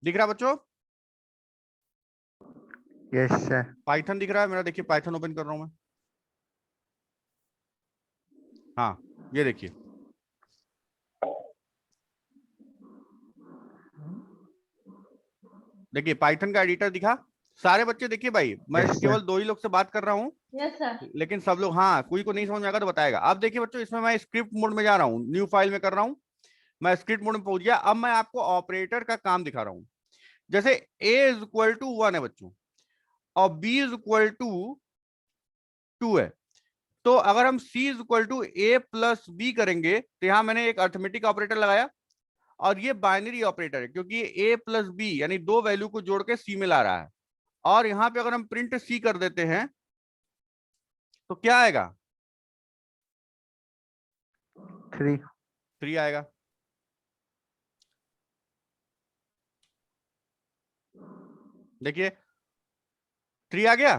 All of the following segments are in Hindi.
दिख रहा बच्चों? Yes sir. पाइथन दिख रहा है मेरा? देखिए पाइथन ओपन कर रहा हूं मैं। हाँ ये देखिए, देखिए पाइथन का एडिटर दिखा। सारे बच्चे देखिए भाई, मैं यस केवल सर। 2 ही लोग से बात कर रहा हूँ, यस सर। लेकिन सब लोग, हाँ कोई को नहीं समझ में आएगा तो बताएगा। अब देखिए बच्चों, इसमें मैं स्क्रिप्ट मोड में जा रहा हूँ, न्यू फाइल में कर रहा हूँ, मैं स्क्रिप्ट मोड में पहुंच गया। अब मैं आपको ऑपरेटर का काम दिखा रहा हूँ। जैसे a इज इक्वल टू 1 है बच्चों, और b इज इक्वल टू 2 है, तो अगर हम c is equal to a plus b करेंगे तो यहां मैंने एक अर्थमेटिक ऑपरेटर लगाया, और ये बाइनरी ऑपरेटर है क्योंकि a प्लस b यानी दो वैल्यू को जोड़ के c में ला रहा है। और यहां पे अगर हम प्रिंट c कर देते हैं तो क्या आएगा? 3। 3 आएगा। देखिए 3 आ गया।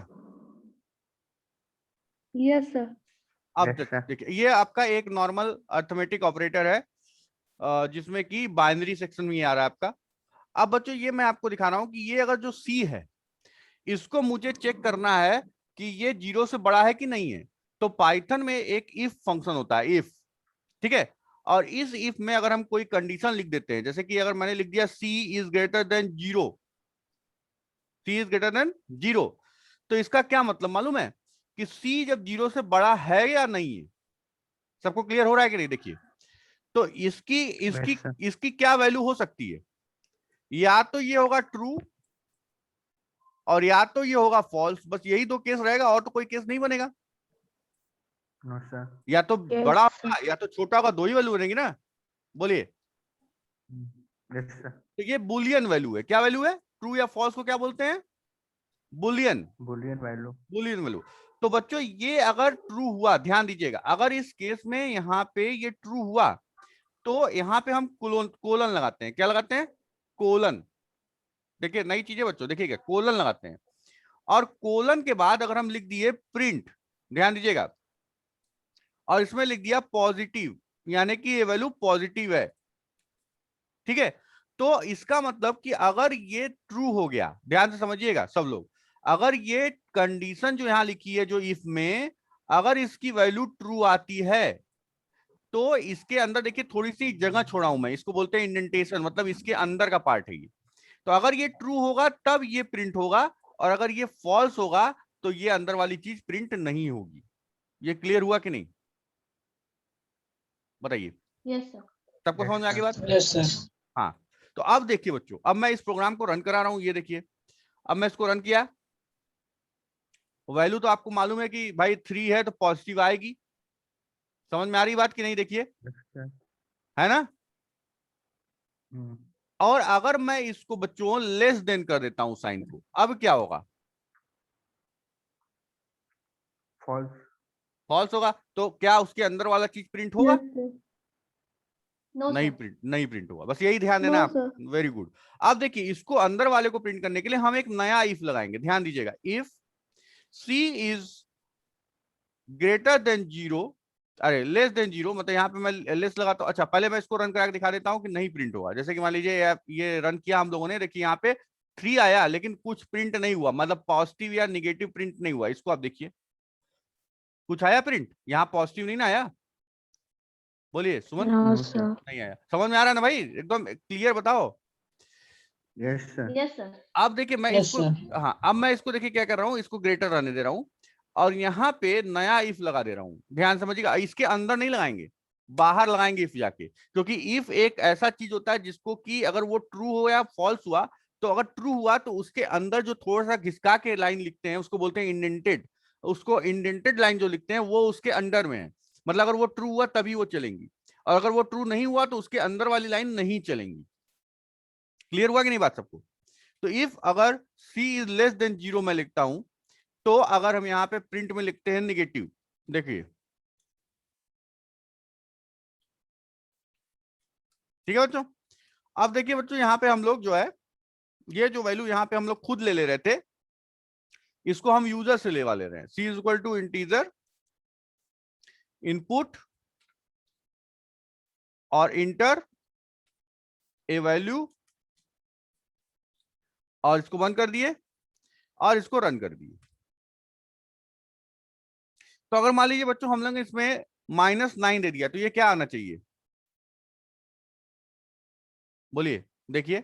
Yes sir. अब यस सर। देखिए ये आपका एक नॉर्मल अर्थमेटिक ऑपरेटर है, जिसमें कि बाइनरी सेक्शन में आ रहा है आपका। अब बच्चों ये मैं आपको दिखा रहा हूं कि ये अगर जो सी है, इसको मुझे चेक करना है कि ये 0 से बड़ा है कि नहीं है। तो पाइथन में एक इफ फंक्शन होता है, इफ, ठीक है। और इस इफ में अगर हम कोई कंडीशन लिख देते हैं, जैसे कि अगर मैंने लिख दिया c is greater than 0, c is greater than 0, तो इसका क्या मतलब मालूम है कि सी जब 0 से बड़ा है या नहीं है। सबको क्लियर हो रहा है कि नहीं? देखिए, तो इसकी इसकी यस सर। इसकी क्या वैल्यू हो सकती है? या तो ये होगा ट्रू, और या तो ये होगा फॉल्स। बस यही दो केस रहेगा, और तो कोई केस नहीं बनेगा। No sir. या तो Yes, बड़ा sir. होगा या तो छोटा होगा, दो ही वैल्यू बनेगी ना। बोलिए। Yes sir. तो ये बुलियन वैल्यू है। क्या वैल्यू है? ट्रू या फॉल्स को क्या बोलते हैं? Boolean. Boolean value. Boolean value. तो बच्चों ये अगर ट्रू हुआ, ध्यान दीजिएगा, अगर इस केस में यहाँ पे ये ट्रू हुआ तो यहाँ पे हम कोलन लगाते हैं। क्या लगाते हैं? कोलन। देखिए नई चीजें बच्चों, देखिएगा, कोलन लगाते हैं। और कोलन के बाद अगर हम लिख दिए प्रिंट, ध्यान दीजिएगा, और इसमें लिख दिया पॉजिटिव, यानी कि ये वैल्यू पॉजिटिव है, ठीक है। तो इसका मतलब कि अगर ये ट्रू हो गया, ध्यान से समझिएगा सब लोग, अगर ये कंडीशन जो यहां लिखी है जो इफ में, अगर इसकी वैल्यू ट्रू आती है तो इसके अंदर देखिए थोड़ी सी जगह छोड़ा हूं मैं, इसको बोलते हैं इंडेंटेशन, मतलब इसके अंदर का पार्ट है ये। तो अगर ये ट्रू होगा तब ये प्रिंट होगा, और अगर ये फॉल्स होगा तो ये अंदर वाली चीज प्रिंट नहीं होगी। ये क्लियर हुआ कि नहीं? बताइए। Yes, sir. सबको समझ में आ गई बात? Yes sir. हाँ। तो अब देखिए बच्चों, अब मैं इस प्रोग्राम को रन करा रहा हूं, ये देखिए। अब मैं इसको रन किया, वैल्यू तो आपको मालूम है कि भाई 3 है तो पॉजिटिव आएगी। समझ में आ रही बात कि नहीं? देखिए, है ना। और अगर मैं इसको बच्चों लेस देन कर देता हूं साइन को, अब क्या होगा? फॉल्स। फॉल्स होगा। तो क्या उसके अंदर वाला चीज प्रिंट होगा? Yes, sir. No, नहीं sir. प्रिंट, नहीं प्रिंट होगा। बस यही ध्यान देना No, आप। sir. Very good. अब देखिए, इसको अंदर वाले को प्रिंट करने के लिए हम एक नया इफ लगाएंगे। ध्यान दीजिएगा, if C is greater than 0, अरे लेस देन 0, मतलब यहाँ पे मैं लेस लगाता हूँ। अच्छा, पहले मैं इसको रन करा के दिखा देता हूँ कि नहीं प्रिंट होगा। जैसे कि मान लीजिए ये रन किया हम लोगों ने, देखिए यहाँ पे 3 आया लेकिन कुछ प्रिंट नहीं हुआ, मतलब पॉजिटिव या निगेटिव प्रिंट नहीं हुआ। इसको आप देखिए, कुछ आया प्रिंट? यहाँ पॉजिटिव नहीं ना आया? बोलिए सुमन। No, sir. नहीं आया। समझ में आ रहा है ना भाई? एकदम क्लियर बताओ। Yes sir. Yes, sir. अब देखिए मैं यस इसको, सर। हाँ अब मैं इसको देखिए क्या कर रहा हूँ, इसको ग्रेटर रहने दे रहा हूँ, और यहाँ पे नया इफ लगा दे रहा हूँ। ध्यान समझिएगा, इसके अंदर नहीं लगाएंगे, बाहर लगाएंगे इफ जाके, क्योंकि इफ एक ऐसा चीज होता है जिसको कि अगर वो ट्रू हो या फॉल्स हुआ, तो अगर ट्रू हुआ तो उसके अंदर जो थोड़ा सा घिसका के लाइन लिखते हैं उसको बोलते हैं इंडेंटेड। उसको इंडेंटेड लाइन जो लिखते हैं वो उसके अंडर में है, मतलब अगर वो ट्रू हुआ तभी वो चलेंगी, और अगर वो ट्रू नहीं हुआ तो उसके अंदर वाली लाइन नहीं चलेंगी। क्लियर हुआ कि नहीं बात सबको? तो इफ अगर c इज लेस देन 0 मैं लिखता हूं, तो अगर हम यहां पे प्रिंट में लिखते हैं निगेटिव, देखिए, ठीक है बच्चों। अब देखिए बच्चों, यहां पे हम लोग जो है, ये जो वैल्यू यहां पे हम लोग खुद ले रहे थे, इसको हम यूजर से लेवा ले रहे हैं। c is equal to integer input और इंटर ए वैल्यू और इसको बंद कर दिए और इसको रन कर दिए। तो अगर मान लीजिए बच्चों हम लोग इसमें -9 दे दिया तो ये क्या आना चाहिए, बोलिए, देखिए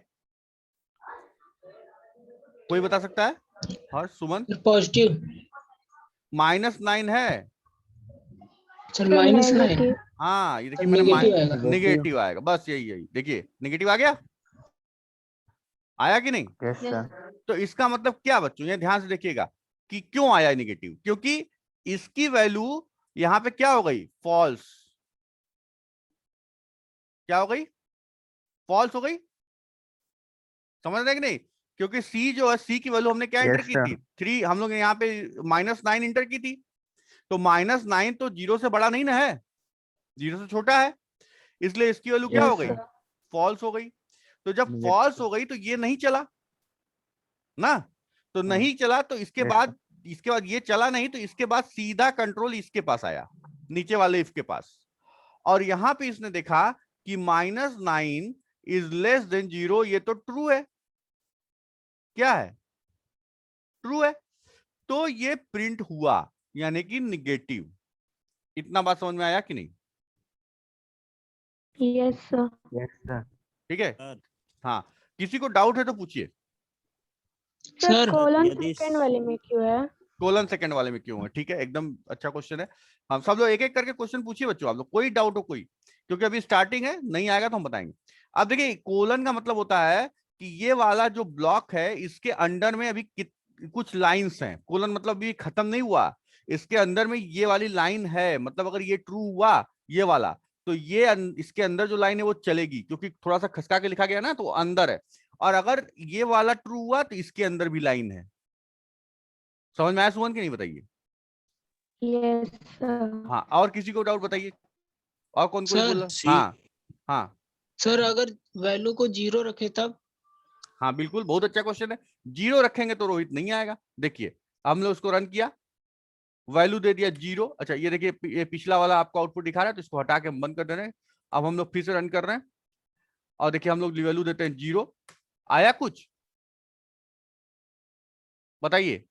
कोई बता सकता है? हर्ष, सुमन? पॉजिटिव। -9 है। सर -9। नेगेटिव। हाँ ये देखिए सर मैंने नेगेटिव आएगा। नेगेटिव आएगा, बस यही यही देखिए, नेगेटिव आ गया, आया कि नहीं? Yes Yes. सर। तो इसका मतलब क्या बच्चों, ये ध्यान से देखिएगा कि क्यों आया नेगेटिव, क्योंकि इसकी वैल्यू यहां पे क्या हो गई, फॉल्स। क्या हो गई, फॉल्स हो गई। समझ रहे हैं कि नहीं? क्योंकि सी जो है, सी की वैल्यू हमने क्या एंटर Yes, की sir. थी, 3, हम लोग यहाँ पे -9 इंटर की थी। तो -9 तो 0 से बड़ा नहीं ना है, 0 से छोटा है, इसलिए इसकी वैल्यू क्या Yes, हो गई, sir. फॉल्स हो गई। तो जब Yes, फॉल्स sir. हो गई तो ये नहीं चला ना, तो नहीं चला, तो इसके Yes, बाद ये चला नहीं, तो इसके बाद सीधा कंट्रोल इसके पास आया, नीचे वाले इफ के पास। और यहां पे इसने देखा कि -9 इज लेस देन 0, ये तो ट्रू है। क्या है, ट्रू है। तो ये प्रिंट हुआ, यानी कि निगेटिव। इतना बात समझ में आया कि नहीं? Yes, sir. yes, sir. ठीक है, हाँ, किसी को डाउट है तो पूछिए। सर सर कोलन यदि सेकंड वाले में क्यों है? कोलन सेकंड वाले में क्यों है, ठीक है, एकदम अच्छा क्वेश्चन है। हम सब लोग एक एक करके क्वेश्चन पूछिए बच्चों, आप लोग कोई डाउट हो कोई, क्योंकि अभी स्टार्टिंग है, नहीं आएगा तो हम बताएंगे। अब देखिए कोलन का मतलब होता है कि ये वाला जो ब्लॉक है इसके अंडर में अभी कुछ लाइंस हैं। कोलन मतलब ये खत्म नहीं हुआ, इसके अंदर में ये वाली लाइन है, मतलब अगर ये ट्रू हुआ ये वाला, तो ये इसके अंदर जो लाइन है वो चलेगी, क्योंकि थोड़ा सा खसका के लिखा गया ना, तो अंदर है। और अगर ये वाला ट्रू हुआ तो इसके अंदर भी लाइन है। समझ में आया सुमन की नहीं, बताइए? Yes, sir. हाँ, और किसी को डाउट बताइए, और कौन कोई सर, बोल रहा? हाँ हाँ सर अगर वैल्यू को 0 रखे तब? हाँ बिल्कुल, बहुत अच्छा क्वेश्चन है। 0 रखेंगे तो रोहित नहीं आएगा। देखिए हमने उसको रन किया, वैल्यू दे दिया 0। अच्छा ये देखिए, ये पिछला वाला आपको आउटपुट दिखा रहा है, तो इसको हटा के हम बंद कर दे रहे हैं। अब हम लोग फिर से रन कर रहे हैं, और देखिए हम लोग वैल्यू देते हैं 0। आया कुछ, बताइए,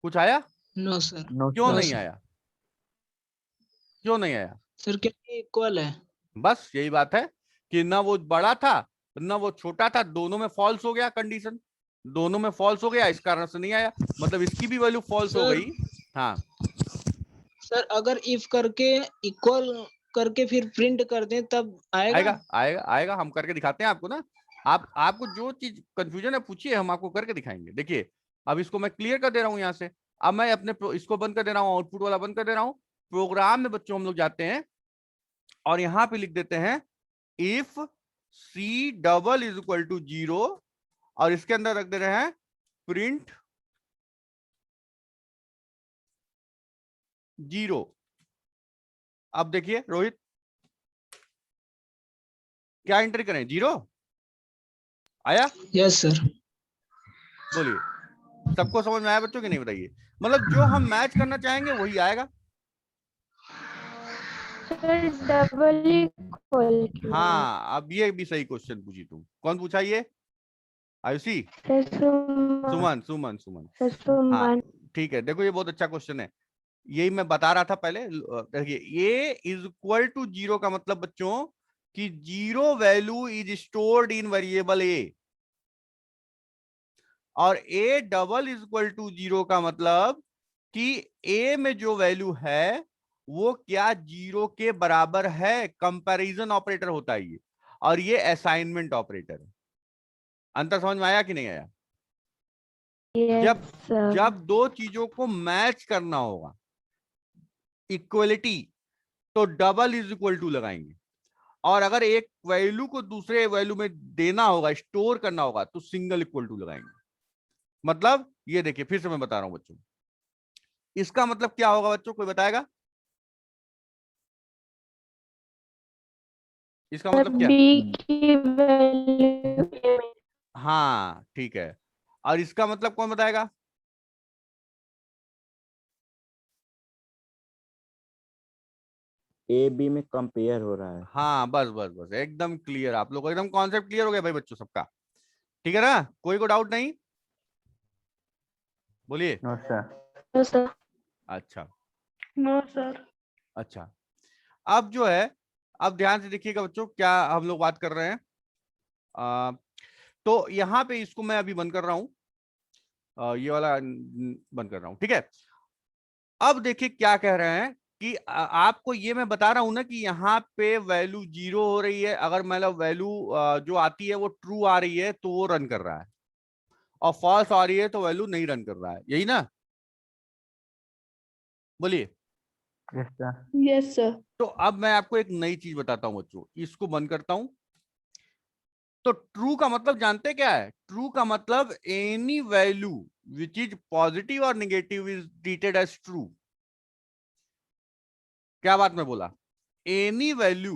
कुछ आया? No sir. No, क्यों नो नहीं सर। आया, क्यों नहीं आया? सर क्या इक्वल है? बस यही बात है कि ना वो बड़ा था ना वो छोटा था, दोनों में फॉल्स हो गया, कंडीशन दोनों में फॉल्स हो गया, इस कारण से नहीं आया, मतलब इसकी भी वैल्यू फॉल्स हो सर, गई। हाँ सर अगर इफ करके इक्वल करके फिर प्रिंट कर दें तब आएगा? आएगा आएगा आएगा, हम करके दिखाते हैं आपको ना। आपको जो चीज कंफ्यूजन है पूछिए, हम आपको करके दिखाएंगे। देखिए अब इसको मैं क्लियर कर दे रहा हूं यहाँ से। अब मैं अपने इसको बंद कर दे रहा हूँ, आउटपुट वाला बंद कर दे रहा हूँ। प्रोग्राम में बच्चों हम लोग जाते हैं और यहाँ पे लिख देते हैं if C double is equal to 0, और इसके अंदर रख दे रहे हैं प्रिंट 0। अब देखिए रोहित, क्या एंटर करें, 0 आया? Yes sir. बोलिए, सबको समझ में आया बच्चों की नहीं, बताइए? मतलब जो हम मैच करना चाहेंगे वही आएगा। सर डबल इक्वल क्यों है? हाँ अब ये भी सही क्वेश्चन पूछी तुम। कौन पूछा ये? आयुषी? सर सुमन। सुमन सुमन सुमन। सर हाँ सुमन। ठीक है, देखो ये बहुत अच्छा क्वेश्चन है, यही मैं बता रहा था पहले। देखिए ये इज इक्वल टू 0 का मतलब बच्चों कि 0 value is stored in variable a, और a double is equal to 0 का मतलब कि ए में जो वैल्यू है वो क्या 0 के बराबर है। कंपैरिजन ऑपरेटर होता है ये, और ये असाइनमेंट ऑपरेटर है। अंतर समझ में आया कि नहीं आया? Yes, जब sir. जब दो चीजों को मैच करना होगा, इक्वलिटी, तो डबल इज इक्वल टू लगाएंगे, और अगर एक वैल्यू को दूसरे वैल्यू में देना होगा, स्टोर करना होगा, तो सिंगल इक्वल टू लगाएंगे। मतलब ये देखिए फिर से मैं बता रहा हूं बच्चों, इसका मतलब क्या होगा बच्चों, कोई बताएगा? इसका मतलब क्या? B की वैल्यू A में। हाँ ठीक है, और इसका मतलब कौन बताएगा? ए बी में कंपेयर हो रहा है। हाँ बस बस बस, एकदम क्लियर, आप लोग को एकदम कॉन्सेप्ट क्लियर हो गया भाई बच्चों सबका। ठीक है ना, कोई को डाउट नहीं, बोलिए। No sir. No, sir. अच्छा No, sir. अच्छा, अब जो है, अब ध्यान से देखिएगा बच्चों, क्या हम लोग बात कर रहे हैं। तो यहां पे इसको मैं अभी बंद कर रहा हूं, ये वाला बंद कर रहा हूं, ठीक है। अब देखिए क्या कह रहे हैं कि आपको ये मैं बता रहा हूं ना कि यहाँ पे वैल्यू 0 हो रही है, अगर मतलब वैल्यू जो आती है वो ट्रू आ रही है तो वो रन कर रहा है, और फॉल्स आ रही है तो वैल्यू नहीं रन कर रहा है, यही ना, बोलिए। Yes sir. Yes, sir. तो अब मैं आपको एक नई चीज बताता हूं बच्चों, इसको बंद करता हूं। तो ट्रू का मतलब जानते क्या है? ट्रू का मतलब any value which is positive और negative is treated as true. क्या बात मैं बोला? Any value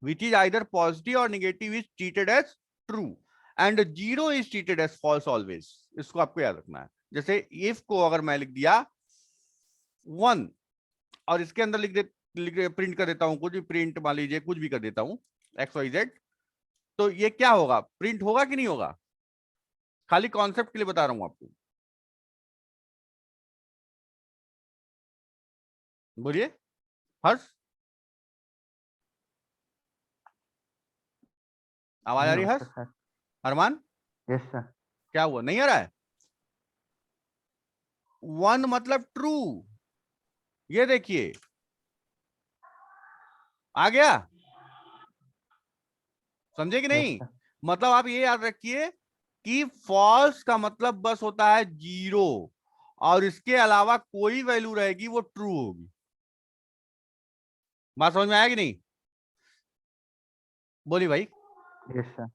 which is either positive or negative is treated as true and 0 is treated as false always। इसको आपको याद रखना है। जैसे if को अगर मैं लिख दिया 1 और इसके अंदर प्रिंट कर देता हूं, कुछ भी प्रिंट मान लीजिए, कुछ भी कर देता हूं XYZ, तो ये क्या होगा? प्रिंट होगा कि नहीं होगा? खाली कॉन्सेप्ट के लिए बता रहा हूं आपको, बोलिए हर्ष, आवाज आ रही है हर्ष? सर। अरमान, यस सर। क्या हुआ, नहीं आ रहा है? 1 मतलब ट्रू, ये देखिए आ गया, समझे कि नहीं? मतलब आप ये याद रखिए कि फॉल्स का मतलब बस होता है 0, और इसके अलावा कोई वैल्यू रहेगी वो ट्रू होगी। बात समझ में आया कि नहीं? बोली भाई। Yes sir.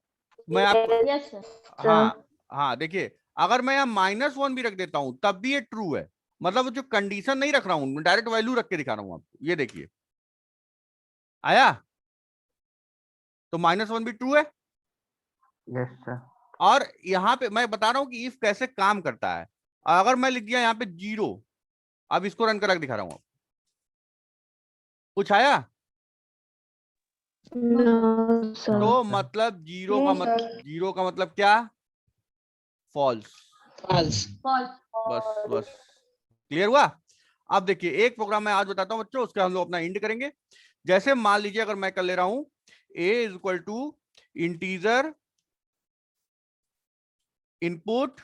मैं आपको, Yes, sir. हाँ हाँ, देखिए अगर मैं यहाँ -1 भी रख देता हूं तब भी ये ट्रू है, मतलब जो कंडीशन नहीं रख रहा हूं, डायरेक्ट वैल्यू रख के दिखा रहा हूं आपको, ये देखिए आया, तो -1 भी ट्रू है। Yes sir. और यहां पे मैं बता रहा हूं कि इफ कैसे काम करता है। अगर मैं लिख दिया यहाँ पे 0, अब इसको रन कर दिखा रहा हूं, कुछ आया? No, sir. तो मतलब 0 का No, मतलब, sir. 0 का मतलब क्या? फॉल्स। false। बस बस, क्लियर हुआ? अब देखिए एक प्रोग्राम मैं आज बताता हूं बच्चों, उसका हम लोग अपना इंड करेंगे। जैसे मान लीजिए अगर मैं कर ले रहा हूं a is equal to integer input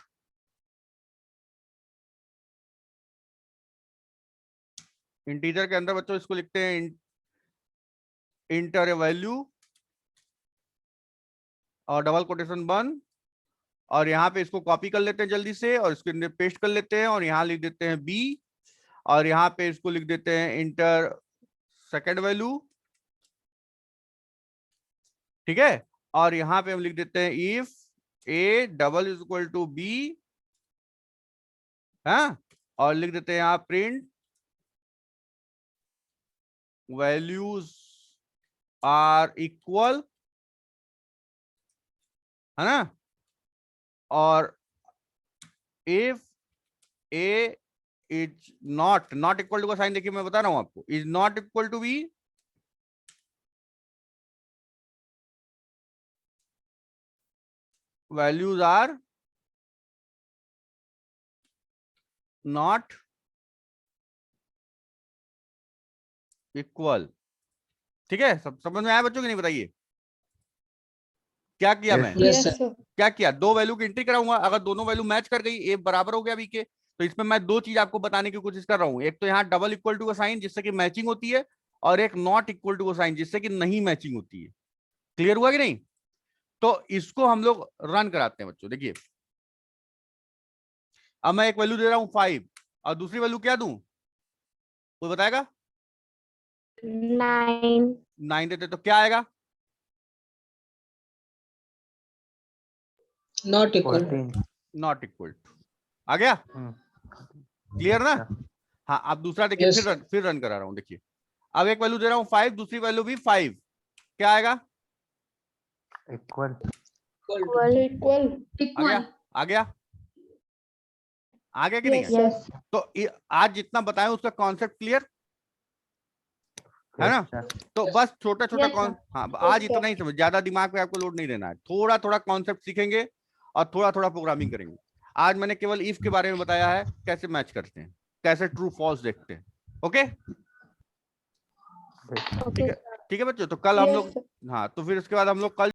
integer के अंदर बच्चों इसको लिखते हैं इंटर ए वैल्यू और डबल कोटेशन बंद, और यहां पे इसको कॉपी कर लेते हैं जल्दी से और इसके अंदर पेस्ट कर लेते हैं, और यहां लिख देते हैं b, और यहां पे इसको लिख देते हैं इंटर सेकेंड वैल्यू, ठीक है। और यहां पे हम लिख देते हैं if a double is equal to b, हाँ, और लिख देते हैं यहां प्रिंट वैल्यूज आर इक्वल, है ना, और if a is not equal to का साइन देखिए मैं बता रहा हूं आपको, is not equal to b, values are not equal. ठीक है, सब समझ में आया बच्चों की नहीं? बताइए क्या किया मैं? Yes, sir। क्या किया, दो वैल्यू की एंट्री कराऊंगा, अगर दोनों वैल्यू मैच कर गई, ए बराबर हो गया बी के, तो इसमें मैं दो चीज आपको बताने की कोशिश कर रहा हूं, एक तो यहाँ डबल इक्वल टू का साइन जिससे कि मैचिंग होती है, और एक नॉट इक्वल टू का साइन जिससे कि नहीं मैचिंग होती है। क्लियर हुआ कि नहीं? तो इसको हम लोग रन कराते हैं बच्चों, देखिए अब मैं एक वैल्यू दे रहा हूं 5 और दूसरी वैल्यू क्या दूं, कोई बताएगा? 9. 9 देते तो क्या आएगा? not equal। 14। Not equal to आ गया, क्लियर ना? हाँ, अब दूसरा देखिए, Yes। फिर रन करा रहा हूं, देखिए अब एक वैल्यू दे रहा हूं 5, दूसरी वैल्यू भी 5, क्या आएगा? इक्वल। आ गया, आ गया, आ गया कि नहीं Yes, आया? sir. तो आज जितना बताएं उसका कॉन्सेप्ट क्लियर? है ना? Yes, sir. तो बस छोटा छोटा Yes, कौन, sir. हाँ आज sir. इतना ही समझ, ज्यादा दिमाग पे आपको लोड नहीं देना है, थोड़ा थोड़ा कॉन्सेप्ट सीखेंगे और थोड़ा थोड़ा प्रोग्रामिंग करेंगे। आज मैंने केवल इफ के बारे में बताया है, कैसे मैच करते हैं, कैसे ट्रू फॉल्स देखते हैं। Okay Yes, sir. Okay, ठीक है बच्चों, तो कल हम Yes, लोग, sir. हाँ तो फिर उसके बाद हम लोग कल